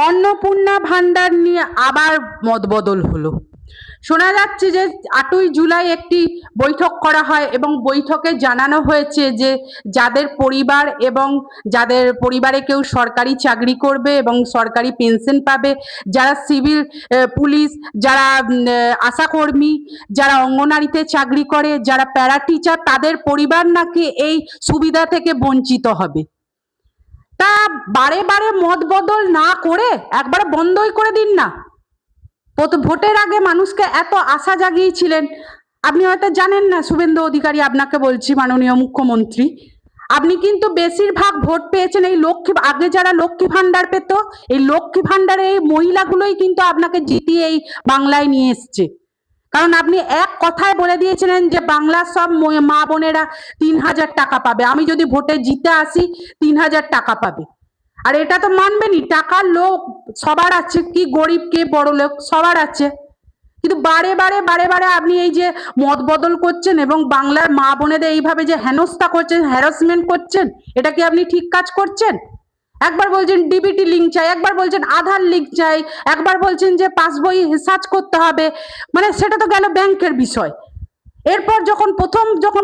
অন্নপূর্ণা ভান্ডার নিয়ে আবার মতবদল হলো। শোনা যাচ্ছে যে 8ই জুলাই একটি বৈঠক করা হয় এবং বৈঠকে জানানো হয়েছে যে যাদের পরিবার এবং যাদের পরিবারে কেউ সরকারি চাকরি করবে এবং সরকারি পেনশন পাবে, যারা সিভিল পুলিশ, যারা আশাকর্মী, যারা অঙ্গনারীতে চাকরি করে, যারা প্যারা টিচার, তাদের পরিবার নাকি এই সুবিধা থেকে বঞ্চিত হবে। তা বারে বারে মত বদল না করে একবারে বন্ধই করে দিন না। ভোটের আগে মানুষকে এত আশা জাগিয়েছিলেন। আপনি হয়তো জানেন না, শুভেন্দু অধিকারী আপনাকে বলছি, মাননীয় মুখ্যমন্ত্রী, আপনি কিন্তু বেশিরভাগ ভোট পেয়েছেন এই লক্ষ্মী, আগে যারা লক্ষ্মী ভান্ডার পেত, এই লক্ষ্মী ভান্ডারে এই মহিলাগুলোই কিন্তু আপনাকে জিতিয়ে এই বাংলায় নিয়ে এসছে। কারণ আপনি এক কথায় বলে দিয়েছিলেন যে বাংলার সব মা বোনেরা 3,000 টাকা পাবে, আমি যদি ভোটে জিতে আসি 3,000 টাকা পাবে। আর এটা তো মানবেনি, টাকার লোক সবার আছে, কি গরিব কে বড় লোক সবার আছে, কিন্তু বারে বারে বারে বারে আপনি এই যে মত বদল করছেন এবং বাংলার মা বোনেদের এইভাবে যে হেনস্থা করছেন, হ্যারাসমেন্ট করছেন, এটা কি আপনি ঠিক কাজ করছেন? একবার বলছেন ডিবিটি লিঙ্ক চাই, একবার বলছেন আধার লিঙ্ক চাই, একবার বলছেন যে পাসবই সার্চ করতে হবে, মানে সেটা তো গেল ব্যাংকের বিষয়। এরপর যখন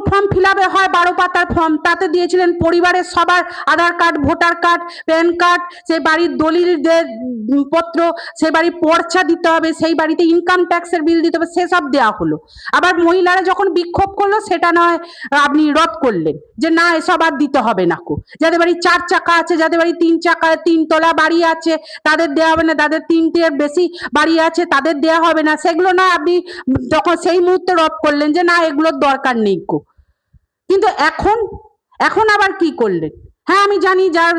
ফর্ম ফিল আপে হয় 12 পাতার ফর্ম, তাতে দিয়েছিলেন পরিবারের সবার Aadhaar card, voter card, PAN card, সেই বাড়ির দলিল পত্র, সেই বাড়ির পর্চা দিতে হবে, সেই বাড়িতে ইনকাম ট্যাক্সের বিল দিতে হবে, সেসব দেওয়া হলো। আবার মহিলারা যখন বিক্ষোভ করলো সেটা নয় আপনি রদ করলেন যে না এসব আর দিতে হবে না কো, যাদের বাড়ি 4 চাকা আছে, যাদের বাড়ি 3 চাকা 3 তলা বাড়ি আছে তাদের দেওয়া হবে না, যাদের 3টের বেশি বাড়ি আছে তাদের দেওয়া হবে না, সেগুলো না আপনি যখন সেই মুহূর্তে রদ করলেন যে না এগুলোর দরকার নেই কো। কিন্তু এখন আবার কি করলেন? হ্যাঁ আমি জানি যার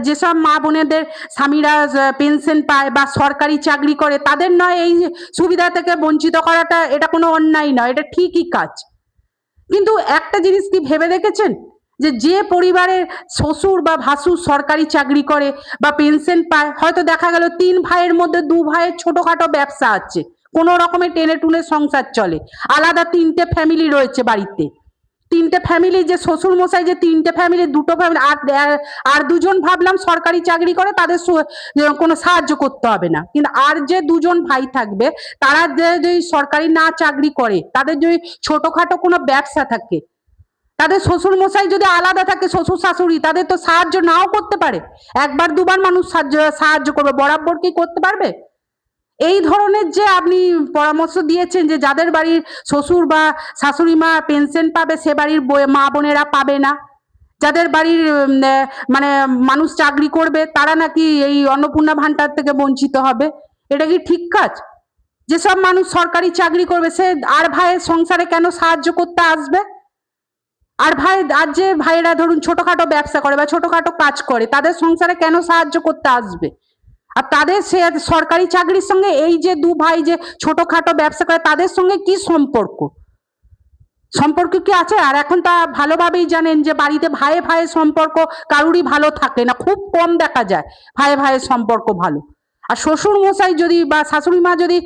যেসব মা বোনেদের স্বামীরা পেনশন পায় বা সরকারি চাকরি করে তাদের নয় এই সুবিধা থেকে বঞ্চিত করাটা, এটা কোনো অন্যায় নয়, এটা ঠিকই কাজ। কিন্তু একটা জিনিস কি ভেবে দেখেছেন যে যে পরিবারের শ্বশুর বা ভাসুর সরকারি চাকরি করে বা পেনশন পায়, হয়তো দেখা গেল 3 ভাইয়ের মধ্যে 2 ভাইয়ের ছোটখাটো ব্যবসা আছে, কোনো রকমের টেনে টুনে সংসার চলে, আলাদা 3টে ফ্যামিলি রয়েছে বাড়িতে, 3টে ফ্যামিলি, যে শ্বশুর মশাই যে 3টে ফ্যামিলি, 2টো ফ্যামিলি, আর দুজন ভাবলাম সরকারি চাকরি করে তাদের কোনো সাহায্য করতে হবে না, কিন্তু আর যে 2জন ভাই থাকবে তারা যদি সরকারি না চাকরি করে, তাদের যদি ছোটখাটো কোনো ব্যবসা থাকে, তাদের শ্বশুর মশাই যদি আলাদা থাকে, শ্বশুর শাশুড়ি, তাদের তো সাহায্য নাও করতে পারে, একবার দুবার মানুষ সাহায্য করবে, বরাবর কি করতে পারবে? এই ধরনের যে আপনি পরামর্শ দিয়েছেন যে যাদের বাড়ির শ্বশুর বা শাশুড়ি মা পেনশন পাবে সে বাড়ির মা বোনেরা পাবে না, যাদের বাড়ির মানে মানুষ চাকরি করবে তারা নাকি এই অন্নপূর্ণা ভান্ডার থেকে বঞ্চিত হবে, এটা কি ঠিক কাজ? যেসব মানুষ সরকারি চাকরি করবে সে আর ভাইয়ের সংসারে কেন সাহায্য করতে আসবে? আর যে ভাইয়েরা ধরুন ছোটখাটো ব্যবসা করে বা ছোটখাটো কাজ করে তাদের সংসারে কেন সাহায্য করতে আসবে? আর তাদের সে সরকারি চাকরির সঙ্গে এই যে 2 ভাই যে ছোটখাটো ব্যবসা করে তাদের সঙ্গে কি সম্পর্ক কি আছে? আর এখন তা ভালোভাবেই জানেন যে বাড়িতে ভাইয়ে ভাইয়ের সম্পর্ক কারুরই ভালো থাকে না, খুব কম দেখা যায় ভাইয়ে ভাইয়ের সম্পর্ক ভালো। আর শ্বশুর মশাই যদি বা শাশুড়ি মা যদি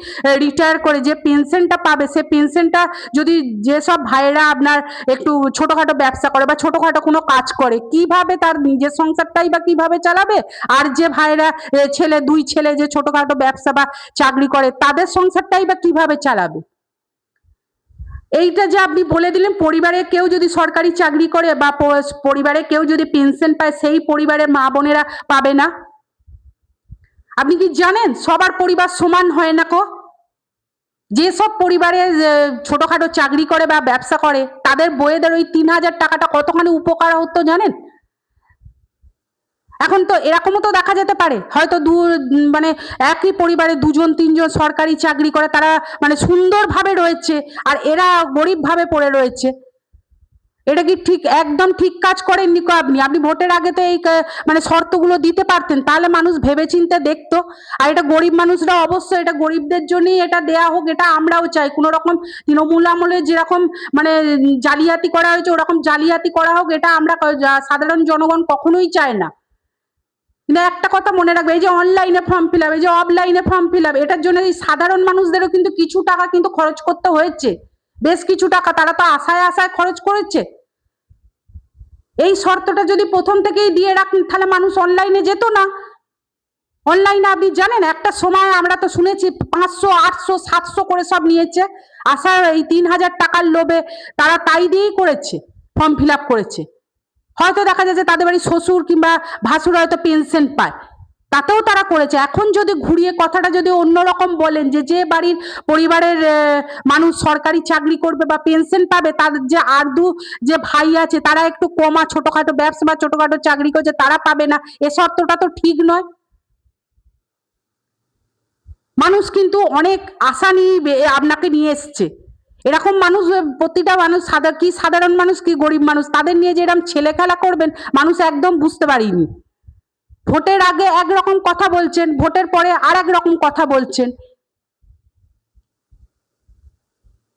রিটায়ার করে যে পেনশনটা পাবে, সে পেনশনটা যদি যেসব ভাইয়েরা আপনার একটু ছোটখাটো ব্যবসা করে বা ছোটখাটো কোনো কাজ করে, কিভাবে তার নিজের সংসারটাই বা কিভাবে চালাবে? আর যে ভাইয়েরা দুই ছেলে যে ছোটখাটো ব্যবসা বা চাকরি করে তাদের সংসারটাই বা কিভাবে চালাবে? এইটা যে আপনি বলে দিলেন পরিবারে কেউ যদি সরকারি চাকরি করে বা পরিবারে কেউ যদি পেনশন পায় সেই পরিবারের মা বোনেরা পাবে না। আপনি কি জানেন সবার পরিবার সমান হয় না কো? যেসব পরিবারে ছোটখাটো চাকরি করে বা ব্যবসা করে তাদের বউয়েদের ওই 3,000 টাকাটা কতখানি উপকার হতো জানেন? এখন তো এরকমও তো দেখা যেতে পারে হয়তো মানে একই পরিবারে 2জন 3জন সরকারি চাকরি করে, তারা মানে সুন্দরভাবে রয়েছে আর এরা গরিবভাবে পড়ে রয়েছে। এটা কি ঠিক, একদম ঠিক কাজ করেননি কো আপনি ভোটের আগে তো এই মানে শর্তগুলো দিতে পারতেন, তাহলে মানুষ ভেবেচিন্তে দেখতো। আর এটা গরিব মানুষরা অবশ্যই, এটা গরিবদের জন্যই এটা দেয়া হোক, এটা আমরাও চাই। কোনো রকম তৃণমূল আমলে যেরকম মানে জালিয়াতি করা হয়েছে ওরকম জালিয়াতি করা হোক, এটা আমরা সাধারণ জনগণ কখনোই চায় না। কিন্তু একটা কথা মনে রাখবে, এই যে অনলাইনে ফর্ম ফিল আপ, এই যে অফলাইনে ফর্ম ফিল আপ, এটার জন্য এই সাধারণ মানুষদেরও কিন্তু কিছু টাকা কিন্তু খরচ করতে হয়েছে, বেশ কিছু টাকা তারা তো আশায় আশায় খরচ করেছে। এই শর্তটা যদি প্রথম থেকেই দিয়ে রাখেন তাহলে মানুষ অনলাইনে যেত না। অনলাইনে আপনি জানেন একটা সময় আমরা তো শুনেছি 500 800 700 করে সব নিয়েছে, আসার এই 3,000 টাকার লোভে তারা তাই দিয়েই করেছে, ফর্ম ফিল আপ করেছে। হয়তো দেখা যাচ্ছে তাদের বাড়ির শ্বশুর কিংবা ভাসুর হয়তো পেনশন পায়, তাতেও তারা করেছে। এখন যদি ঘুরিয়ে কথাটা যদি অন্যরকম বলেন যে যে বাড়ির পরিবারের মানুষ সরকারি চাকরি করবে বা পেনশন পাবে, তাদের যে আর্দু যে ভাই আছে তারা একটু কমা ছোটখাটো ব্যবসা বা ছোটখাটো চাকরি করছে তারা পাবে না, এ শর্তটা তো ঠিক নয়। মানুষ কিন্তু অনেক আশা নিয়ে আপনাকে নিয়ে এসছে। এরকম মানুষ প্রতিটা মানুষ সাধারণ মানুষ কি গরিব মানুষ তাদের নিয়ে যে এরকম ছেলে খেলা করবেন মানুষ একদম বুঝতে পারিনি। ভোটের আগে একরকম কথা বলছেন, ভোটের পরে আর এক রকম কথা বলছেন।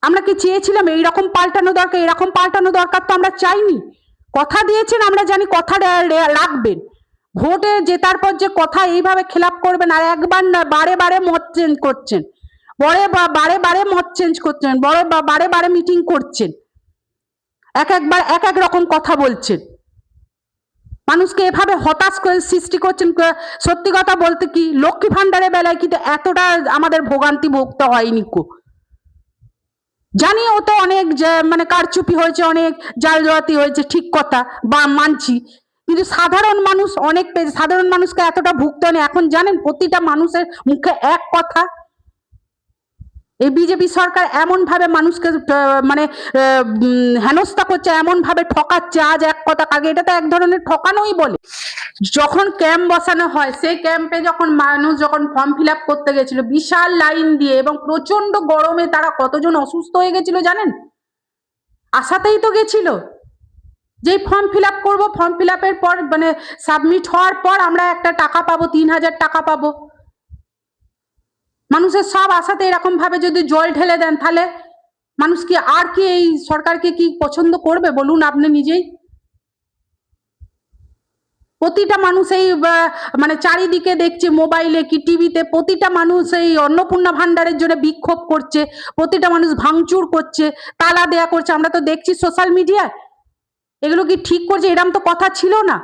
আমরা কি চেয়েছিলাম এইরকম পাল্টানো দরকার? এরকম পাল্টানো দরকার তো আমরা চাইনি। কথা দিয়েছেন, আমরা জানি কথা রাখবেন। ভোটে জেতার পর যে কথা এইভাবে খেলাপ করবেন, আর একবার না বারে বারে মত চেঞ্জ করছেন, বারে বারে মত চেঞ্জ করছেন, বারে বারে মিটিং করছেন, একবার এক এক রকম কথা বলছেন, মানুষকে এভাবে হতাশ করে সৃষ্টি করছেন। সত্যি কথা বলতে কি লক্ষ্মী ভান্ডারের বেলায় কিন্তু এতটা আমাদের ভোগান্তি ভুগতে হয়নি কো। জানি ও তো অনেক মানে কারচুপি হয়েছে, অনেক জালজয়াতি হয়েছে, ঠিক কথা বা মানছি, কিন্তু সাধারণ মানুষ অনেক সাধারণ মানুষকে এতটা ভুগতে হয়নি। এখন জানেন প্রতিটা মানুষের মুখে এক কথা, এই বিজেপি সরকার এমন ভাবে মানুষকে মানে হেনস্থা করছে, এমন ভাবে ঠকাচ্ছে, আজ এক কথা আগে এটা তো এক ধরনের ঠকানোই বলে। যখন ক্যাম্প বসানো হয় সেই ক্যাম্পে যখন মানুষ যখন ফর্ম ফিল আপ করতে গেছিল বিশাল লাইন দিয়ে এবং প্রচন্ড গরমে তারা কতজন অসুস্থ হয়ে গেছিল জানেন? আশাতেই তো গেছিল যেই ফর্ম ফিল আপ করবো, ফর্ম ফিল আপের পর মানে সাবমিট হওয়ার পর আমরা একটা টাকা পাবো, 3,000 টাকা পাবো। মানুষের সব আশাতে এরকম ভাবে যদি জল ঢেলে দেন তাহলে মানুষ কি আর কি এই সরকারকে কি পছন্দ করবে বলুন আপনি নিজেই? প্রতিটা মানুষ এই মানে চারিদিকে দেখছে মোবাইলে কি টিভিতে, প্রতিটা মানুষ এই অন্নপূর্ণা ভান্ডারের জন্য বিক্ষোভ করছে, প্রতিটা মানুষ ভাঙচুর করছে, তালা দেয়া করছে, আমরা তো দেখছি সোশ্যাল মিডিয়ায়। এগুলো কি ঠিক করছে? এরকম তো কথা ছিল না।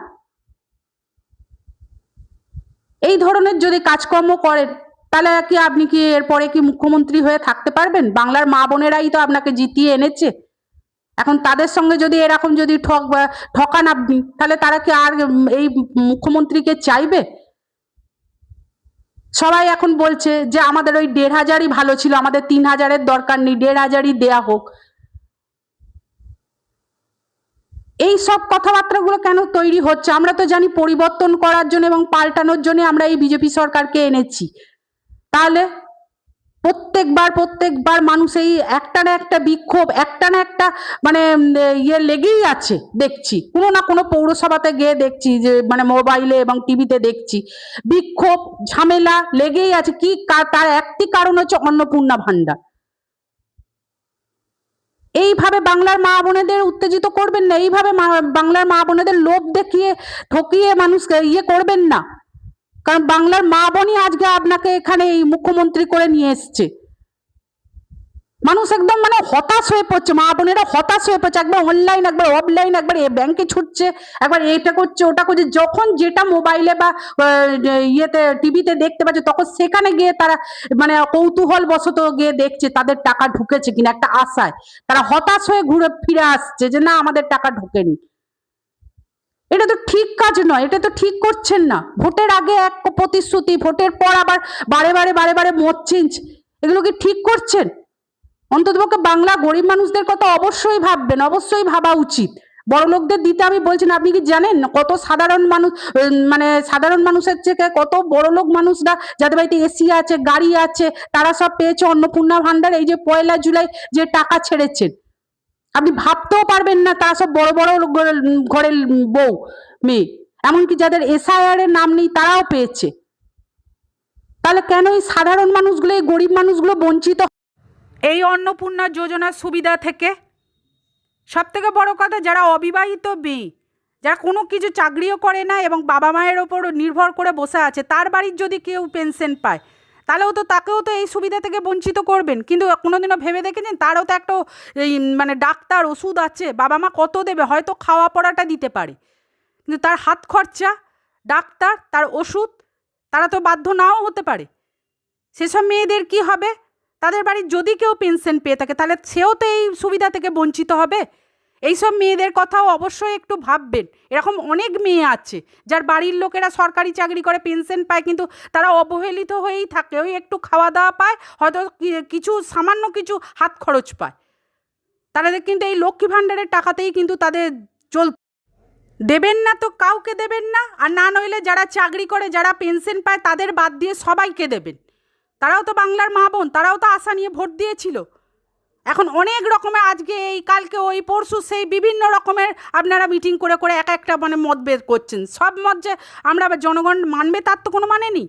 এই ধরনের যদি কাজকর্ম করেন তাহলে কি আপনি কি এরপরে কি মুখ্যমন্ত্রী হয়ে থাকতে পারবেন? বাংলার মা বোনেরাই তো আপনাকে জিতিয়ে এনেছে, এখন তাদের সঙ্গে যদি এরকম যদি ঠকান আপনি, তাহলে তারা কি আর এই মুখ্যমন্ত্রীকে চাইবে? সবাই এখন বলছে যে আমাদের ওই 1,500ই ভালো ছিল, আমাদের 3,000-এর দরকার নেই, 1,500ই দেয়া হোক। এই সব কথাবার্তাগুলো কেন তৈরি হচ্ছে? আমরা তো জানি পরিবর্তন করার জন্য এবং পাল্টানোর জন্য আমরা এই বিজেপি সরকারকে এনেছি। তাহলে প্রত্যেকবার মানুষ এই একটা না একটা বিক্ষোভ, একটা না একটা মানে ইয়ে লেগেই আছে। দেখছি কোনো না কোনো পৌরসভাতে গিয়ে দেখছি যে মানে মোবাইলে এবং টিভিতে দেখছি বিক্ষোভ ঝামেলা লেগেই আছে। কি তার একটি কারণ হচ্ছে অন্নপূর্ণা ভান্ডার। এইভাবে বাংলার মা বোনেদের উত্তেজিত করবেন না, এইভাবে বাংলার মা বোনেদের লোভ দেখিয়ে ঠকিয়ে মানুষকে ইয়ে করবেন না, কারণ বাংলার মা বোনই আজকে আপনাকে এখানে এই মুখ্যমন্ত্রী করে নিয়ে এসছে। মানুষ একদম মানে হতাশ হয়ে পড়ছে, মা বোনেরা হতাশ হয়ে পড়ছে, একবার অনলাইন একবার অফলাইন, একবার ব্যাংকে ছুটছে, একবার এটা করছে ওটা করছে, যখন যেটা মোবাইলে বা ইয়েতে টিভিতে দেখতে পাচ্ছে তখন সেখানে গিয়ে তারা মানে কৌতূহল বশত গিয়ে দেখছে তাদের টাকা ঢুকেছে কিনা, একটা আশায় তারা হতাশ হয়ে ঘুরে ফিরে আসছে যে না আমাদের টাকা ঢোকেনি। এটা তো ঠিক কাজ নয়, এটা তো ঠিক করছেন না। ভোটের আগে এক প্রতিশ্রুতি, ভোটের পর আবার বারে বারে মত চেঞ্জ, এগুলো কি ঠিক করছেন? অন্ততপক্ষে বাংলা গরিব মানুষদের কথা অবশ্যই ভাববেন, অবশ্যই ভাবা উচিত। বড়লোকদের দিতে আমি বলছি না, আপনি কি জানেন কত সাধারণ মানুষ মানে সাধারণ মানুষের থেকে কত বড়লোক মানুষরা যাদের বাড়িতে এসি আছে, গাড়ি আছে, তারা সব পেয়েছে অন্নপূর্ণা ভান্ডার। এই যে 1 জুলাই যে টাকা ছেড়েছেন আপনি ভাবতেও পারবেন না, তারা সব বড় বড় ঘরের বউ মেয়ে, এমনকি যাদের SIR এর নাম নেই তারাও পেয়েছে। তাহলে কেন এই সাধারণ মানুষগুলো, এই গরিব মানুষগুলো বঞ্চিত এই অন্নপূর্ণা যোজনার সুবিধা থেকে? সব থেকে বড় কথা, যারা অবিবাহিত মেয়ে, যারা কোনো কিছু চাকরিও করে না এবং বাবা মায়ের ওপর নির্ভর করে বসে আছে, তার বাড়ির যদি কেউ পেনশন পায় তাহলেও তো তাকেও তো এই সুবিধা থেকে বঞ্চিত করবেন। কিন্তু কোনোদিনও ভেবে দেখেছেন তারও তো একটা মানে ডাক্তার ওষুধ আছে, বাবা মা কত দেবে? হয়তো খাওয়া পড়াটা দিতে পারে, কিন্তু তার হাত খরচা, ডাক্তার, তার ওষুধ, তারা তো বাধ্য নাও হতে পারে। সেসব মেয়েদের কি হবে? তাদের বাড়ির যদি কেউ পেনশন পেয়ে থাকে তাহলে সেও তো এই সুবিধা থেকে বঞ্চিত হবে। এইসব মেয়েদের কথাও অবশ্যই একটু ভাববেন। এরকম অনেক মেয়ে আছে যার বাড়ির লোকেরা সরকারি চাকরি করে, পেনশন পায়, কিন্তু তারা অবহেলিত হয়েই থাকে। ওই একটু খাওয়া দাওয়া পায়, হয়তো কিছু সামান্য কিছু হাত খরচ পায়। তাদের কিন্তু এই লক্ষ্মী ভাণ্ডারের টাকাতেই কিন্তু তাদের দেবেন না তো কাউকে দেবেন না, আর না নইলে যারা চাকরি করে, যারা পেনশন পায়, তাদের বাদ দিয়ে সবাইকে দেবেন। তারাও তো বাংলার মা বোন, তারাও তো আশা নিয়ে ভোট দিয়েছিল। এখন অনেক রকমের, আজকে এই, কালকে ওই, পরশু সেই, বিভিন্ন রকমের আপনারা মিটিং করে করে এক একটা মত বের করছেন। সব মত যে আমরা জনগণ মানবে তার তো কোনো মানে নেই।